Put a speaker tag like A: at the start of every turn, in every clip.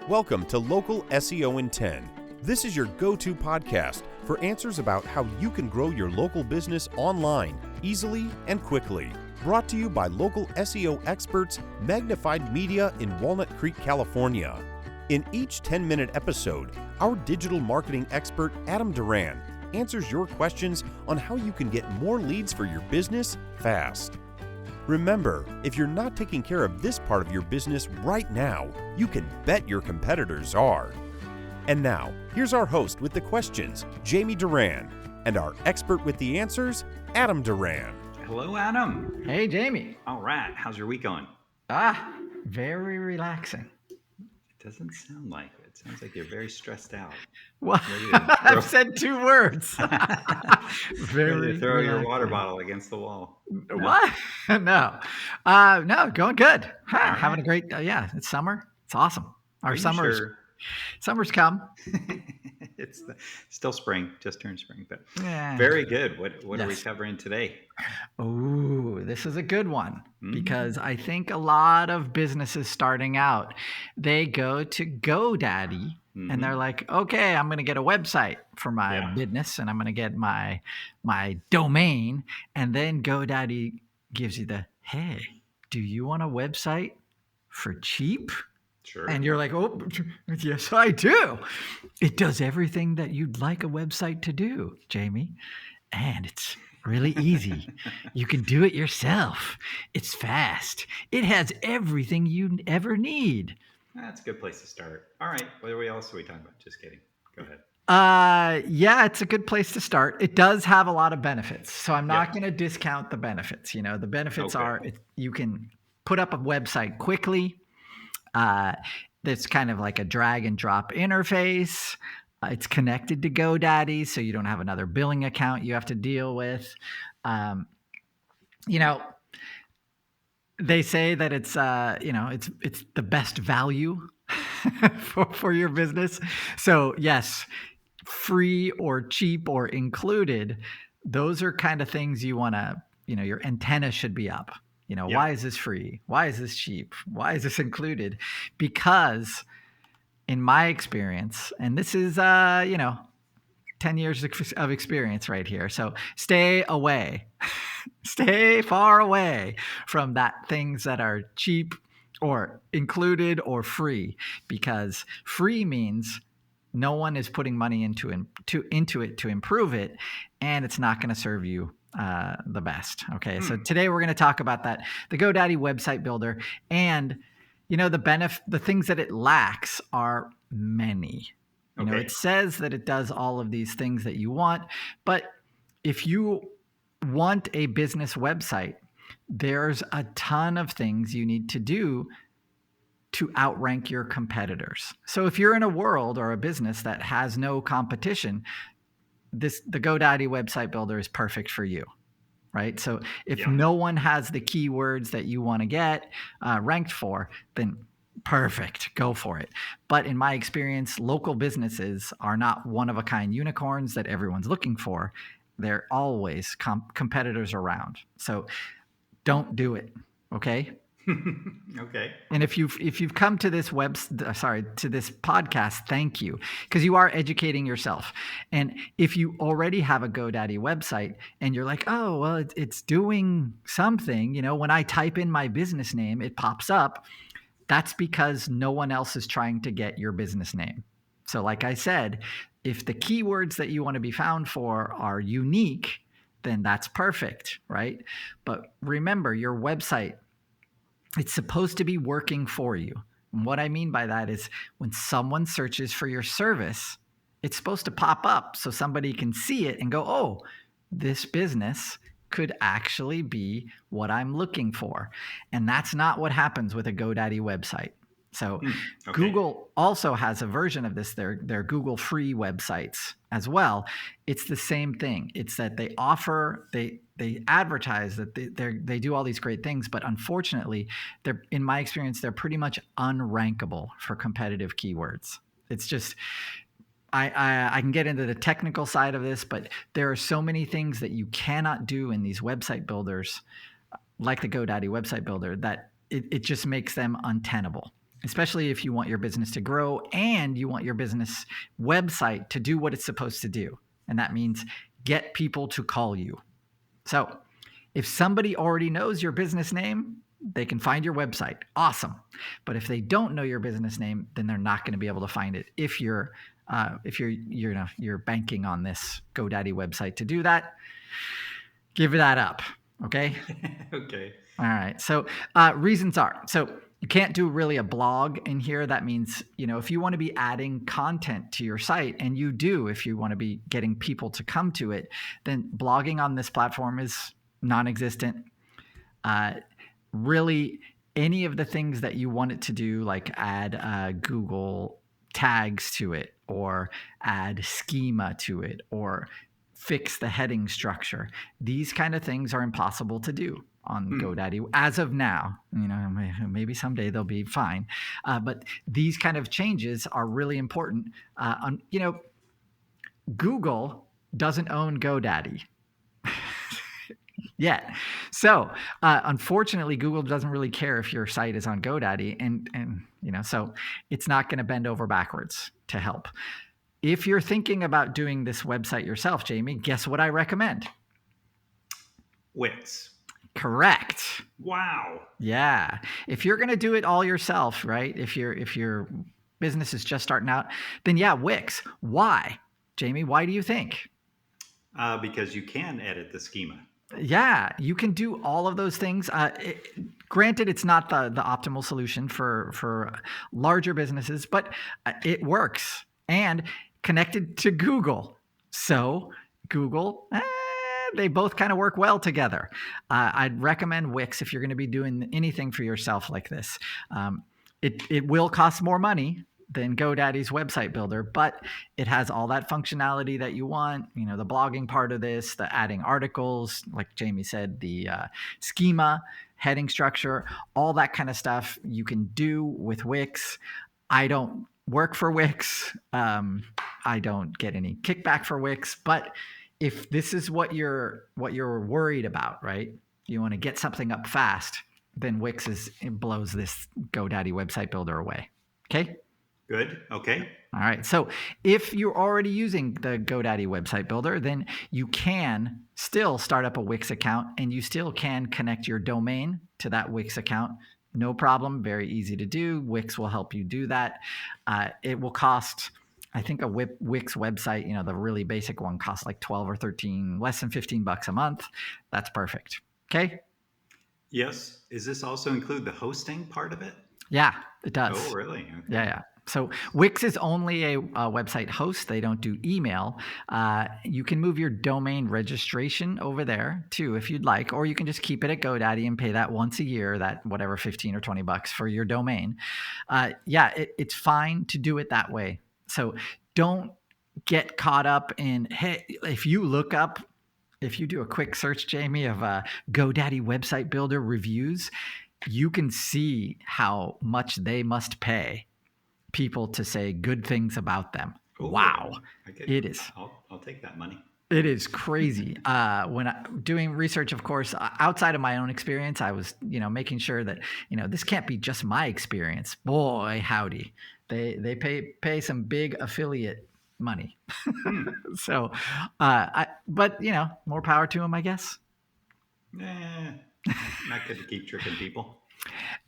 A: Welcome to Local SEO in 10. This is your go-to podcast for answers about how you can grow your local business online easily and quickly. Brought to you by local SEO experts Magnified Media in Walnut Creek, California. In each 10-minute episode, our digital marketing expert Adam Duran answers your questions on how you can get more leads for your business fast. Remember, if you're not taking care of this part of your business right now, you can bet your competitors are. And now, here's our host with the questions, Jamie Duran, and our expert with the answers, Adam Duran.
B: Hello, Adam.
C: Hey, Jamie.
B: All right. How's your week going?
C: Very relaxing.
B: It doesn't sound like it. It sounds like you're very stressed out.
C: Well, I've said two words.
B: Very throw your water bottle against the wall.
C: No. What? No, going good. Having a great, it's summer. It's awesome. Our summer's come.
B: It's still spring, just turned spring, but
C: yeah.
B: Very good. What are we covering today?
C: Oh, this is a good one because I think a lot of businesses starting out, they go to GoDaddy and they're like, okay, I'm going to get a website for my business and I'm going to get my domain. And then GoDaddy gives you hey, do you want a website for cheap?
B: Sure.
C: And you're like, oh, yes, I do. It does everything that you'd like a website to do, Jamie. And it's really easy. You can do it yourself. It's fast. It has everything you ever need.
B: That's a good place to start. All right. What else are we talking about? Just kidding. Go ahead.
C: It's a good place to start. It does have a lot of benefits. So I'm not going to discount the benefits. You know, the benefits are you can put up a website quickly. That's kind of like a drag and drop interface. It's connected to GoDaddy, so you don't have another billing account you have to deal with. They say that it's the best value for your business. So yes, free or cheap or included, those are kind of things you want to, your antenna should be up. Why is this free? Why is this cheap? Why is this included? Because in my experience, and this is, 10 years of experience right here. So stay away, stay far away from things that are cheap or included or free, because free means no one is putting money into it to improve it, and it's not going to serve you the best. Okay. So today we're going to talk about that, the GoDaddy website builder, and the things that it lacks are many. It says that it does all of these things that you want, but if you want a business website, there's a ton of things you need to do to outrank your competitors. So if you're in a world or a business that has no competition, the GoDaddy website builder is perfect for you, right? So if no one has the keywords that you want to get ranked for, then perfect, go for it. But in my experience, local businesses are not one-of-a-kind unicorns that everyone's looking for. They're always competitors around. So don't do it, okay?
B: Okay.
C: And if you've come to this to this podcast, thank you, because you are educating yourself. And if you already have a GoDaddy website and you're like, oh, well, it's doing something, when I type in my business name, it pops up. That's because no one else is trying to get your business name. So like I said, if the keywords that you want to be found for are unique, then that's perfect, right? But remember, your website, it's supposed to be working for you. And what I mean by that is when someone searches for your service, it's supposed to pop up so somebody can see it and go, oh, this business could actually be what I'm looking for. And that's not what happens with a GoDaddy website. So Google also has a version of this, their Google free websites as well. It's the same thing. It's that they advertise that they do all these great things, but unfortunately, in my experience, they're pretty much unrankable for competitive keywords. It's just, I can get into the technical side of this, but there are so many things that you cannot do in these website builders, like the GoDaddy website builder, that it just makes them untenable. especially if you want your business to grow and you want your business website to do what it's supposed to do. And that means get people to call you. So if somebody already knows your business name, they can find your website. Awesome. But if they don't know your business name, then they're not going to be able to find it. If you're banking on this GoDaddy website to do that, give that up. Okay.
B: Okay.
C: All right. So reasons are, so you can't do really a blog in here. That means, if you want to be adding content to your site, and you do, if you want to be getting people to come to it, then blogging on this platform is non-existent. Really, any of the things that you want it to do, like add Google tags to it, or add schema to it, or fix the heading structure, these kind of things are impossible to do on GoDaddy as of now. Maybe someday they'll be fine. But these kind of changes are really important. Google doesn't own GoDaddy yet. So unfortunately, Google doesn't really care if your site is on GoDaddy, and so it's not going to bend over backwards to help. If you're thinking about doing this website yourself, Jamie, guess what I recommend?
B: Wix.
C: Correct.
B: Wow.
C: Yeah. If you're going to do it all yourself, right? If your business is just starting out, then yeah, Wix. Why? Jamie, why do you think?
B: Because you can edit the schema.
C: Yeah, you can do all of those things. Granted, it's not the optimal solution for larger businesses, but it works and connected to Google. So Google, they both kind of work well together. I'd recommend Wix if you're going to be doing anything for yourself like this. It will cost more money than GoDaddy's website builder, but it has all that functionality that you want. The blogging part of this, the adding articles, like Jamie said, the schema, heading structure, all that kind of stuff you can do with Wix. I don't work for Wix. I don't get any kickback for Wix, but if this is what you're worried about, right? You want to get something up fast, then Wix blows this GoDaddy website builder away. Okay.
B: Good. Okay.
C: All right. So if you're already using the GoDaddy website builder, then you can still start up a Wix account, and you still can connect your domain to that Wix account. No problem. Very easy to do. Wix will help you do that. It will cost, I think, a Wix website, the really basic one costs like 12 or 13, less than $15 a month. That's perfect. Okay.
B: Yes. Does this also include the hosting part of it?
C: Yeah, it does.
B: Oh, really? Okay.
C: Yeah. So Wix is only a website host. They don't do email. You can move your domain registration over there too, if you'd like, or you can just keep it at GoDaddy and pay that once a year, that whatever, 15 or 20 bucks for your domain. It's fine to do it that way. So don't get caught up in, hey, if you do a quick search, Jamie, of GoDaddy website builder reviews, you can see how much they must pay people to say good things about them.
B: Ooh,
C: wow. It is.
B: I'll take that money.
C: It is crazy. When I'm doing research, of course, outside of my own experience, I was, making sure that, this can't be just my experience. Boy, howdy. They pay some big affiliate money. So, but more power to them, I guess.
B: Not good to keep tricking people.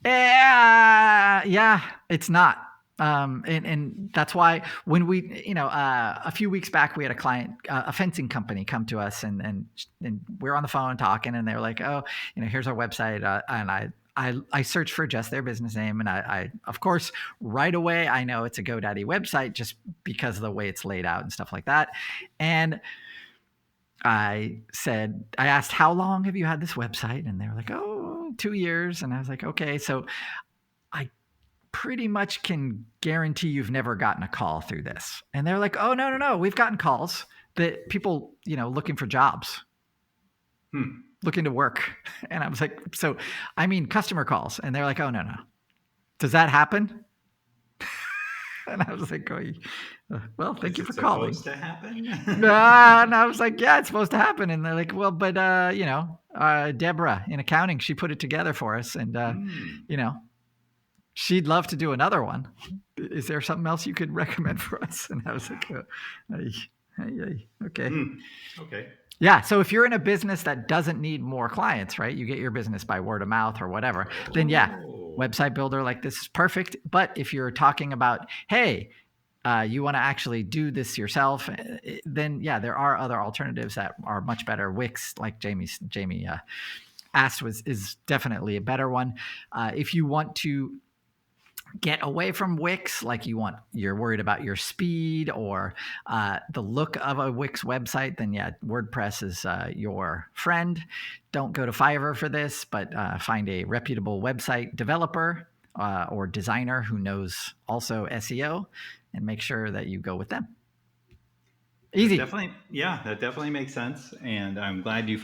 C: Yeah, it's not. And that's why when we, a few weeks back, we had a client, a fencing company, come to us, and we're on the phone talking, and they're like, oh, here's our website. And I searched for just their business name, and I of course, right away, I know it's a GoDaddy website just because of the way it's laid out and stuff like that. And I asked, how long have you had this website? And they were like, 2 years. And I was like, okay, so I pretty much can guarantee you've never gotten a call through this. And they're like, oh, no. We've gotten calls that people, looking for jobs, looking to work. And I was like, so I mean, customer calls. And they're like, oh, no. Does that happen? And I was like, well, thank you for calling.
B: Is it supposed to happen?
C: And I was like, yeah, it's supposed to happen. And they're like, well, but, Deborah in accounting, she put it together for us. And, she'd love to do another one. Is there something else you could recommend for us? And I was like, okay.
B: Okay.
C: Yeah. So if you're in a business that doesn't need more clients, right? You get your business by word of mouth or whatever, then yeah, website builder like this is perfect. But if you're talking about, hey, you want to actually do this yourself, then yeah, there are other alternatives that are much better. Wix, like Jamie asked, is definitely a better one. If you want to get away from Wix, like you're worried about your speed or the look of a Wix website, then yeah, WordPress is your friend. Don't go to Fiverr for this, but find a reputable website developer or designer who knows also SEO, and make sure that you go with them. Easy.
B: That definitely makes sense. And I'm glad you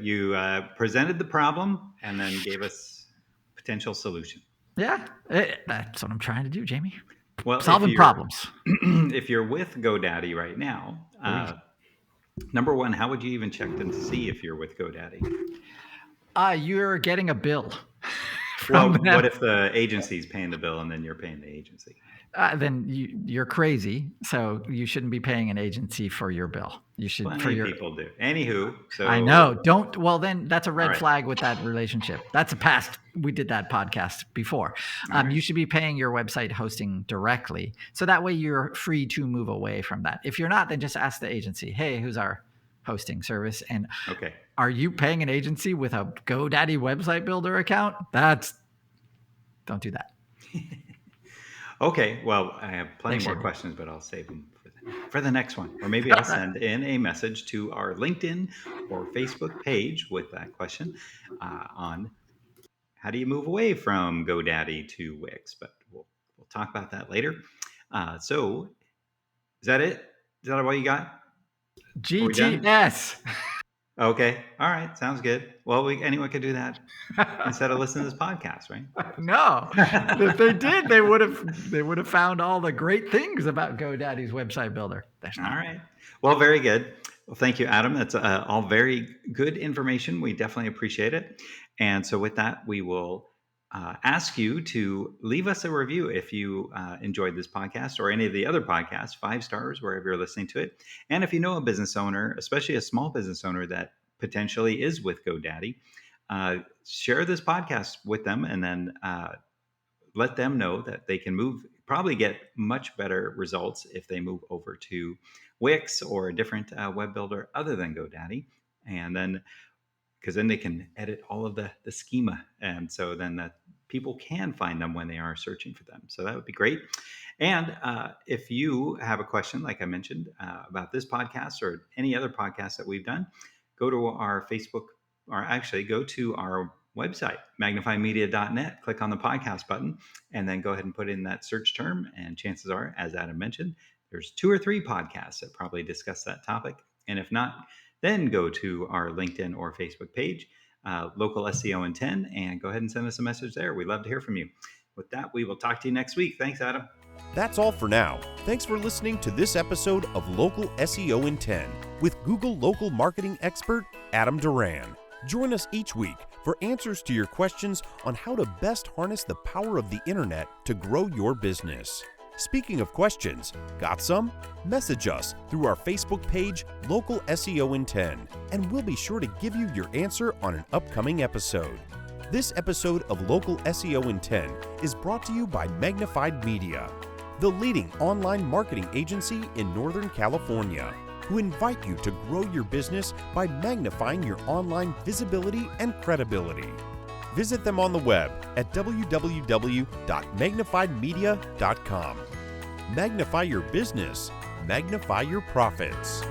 B: you presented the problem and then gave us potential solution.
C: Yeah, that's what I'm trying to do, Jamie.
B: Well,
C: solving problems.
B: If you're with GoDaddy right now, number one, how would you even check them to see if you're with GoDaddy?
C: You're getting a bill.
B: Well, what if the agency's paying the bill and then you're paying the agency?
C: Then you're crazy. So you shouldn't be paying an agency for your bill. You should.
B: People do. Anywho, so
C: I know. Don't. Well, then that's a red flag with that relationship. That's a past. We did that podcast before. You should be paying your website hosting directly, so that way you're free to move away from that. If you're not, then just ask the agency. Hey, who's our hosting service? And are you paying an agency with a GoDaddy website builder account? Don't do that.
B: Okay, well, I have plenty more questions, but I'll save them for the next one. Or maybe I'll send in a message to our LinkedIn or Facebook page with that question on how do you move away from GoDaddy to Wix. But we'll talk about that later. So is that it? Is that what you got?
C: GTS.
B: Okay. All right. Sounds good. Well, anyone could do that instead of listening to this podcast, right?
C: No. If they did, they would have found all the great things about GoDaddy's website builder.
B: All right. Well, very good. Well, thank you, Adam. That's all very good information. We definitely appreciate it. And so with that, we will ask you to leave us a review if you enjoyed this podcast or any of the other podcasts, 5 stars wherever you're listening to it. And if you know a business owner, especially a small business owner that potentially is with GoDaddy, share this podcast with them and then let them know that they can probably get much better results if they move over to Wix or a different web builder other than GoDaddy. And then because then they can edit all of the schema. And so then that people can find them when they are searching for them. So that would be great. And if you have a question, like I mentioned, about this podcast or any other podcast that we've done, go to our Facebook, or actually go to our website, magnifiedmedia.net, click on the podcast button, and then go ahead and put in that search term. And chances are, as Adam mentioned, there's 2 or 3 podcasts that probably discuss that topic. And if not, then go to our LinkedIn or Facebook page, Local SEO in 10, and go ahead and send us a message there. We'd love to hear from you. With that, we will talk to you next week. Thanks, Adam.
A: That's all for now. Thanks for listening to this episode of Local SEO in 10 with Google local marketing expert Adam Duran. Join us each week for answers to your questions on how to best harness the power of the internet to grow your business. Speaking of questions, got some? Message us through our Facebook page, Local SEO in 10, and we'll be sure to give you your answer on an upcoming episode. This episode of Local SEO in 10 is brought to you by Magnified Media, the leading online marketing agency in Northern California, who invite you to grow your business by magnifying your online visibility and credibility. Visit them on the web at www.magnifiedmedia.com. Magnify your business, magnify your profits.